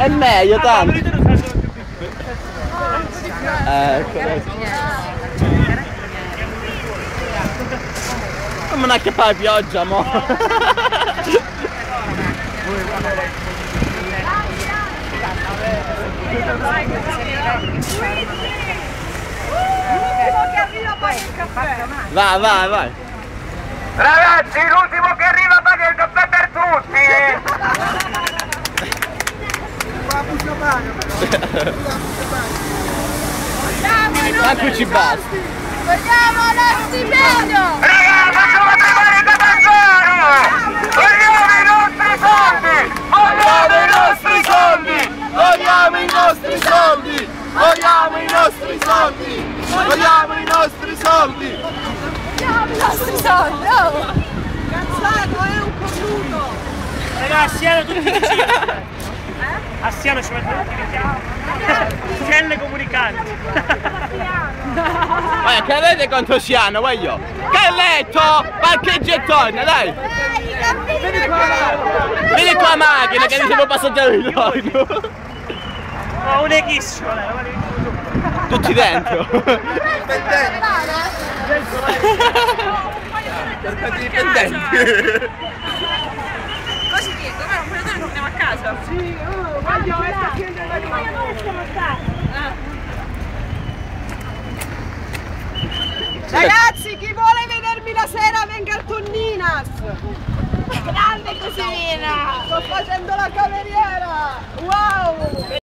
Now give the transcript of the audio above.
È meglio tanto. Come una che fa pioggia, mo. Vai, vai, vai. Ragazzi, l'ultimo che arriva paga il caffè per tutti! Anche ci basta. Vogliamo lo stipendio! Ragazzi, facciamo trovare il Catanzaro! Vogliamo i nostri soldi! Vogliamo i nostri soldi! Vogliamo i nostri soldi! Vogliamo i nostri soldi! Vogliamo i nostri soldi! Vogliamo i nostri soldi! Oh! Cazzato, è un computo! Raga, a Siano tutti vicini! A Siano ci mettono tutti vicini! Stelle comunicanti! Guarda, che avete contro Siano, voglio! Che letto! Parcheggia e torna, dai! Vieni qua macchina che ti può passeggiare di noi! Oh, un echisso! Tutti dentro! Dipendenti! Così che, dov'è un paio d'ore torniamo a casa? Sì, voglio Ragazzi, chi vuole vedermi la sera venga al Tonninas! Grande cucina! Sto facendo la cameriera! Wow!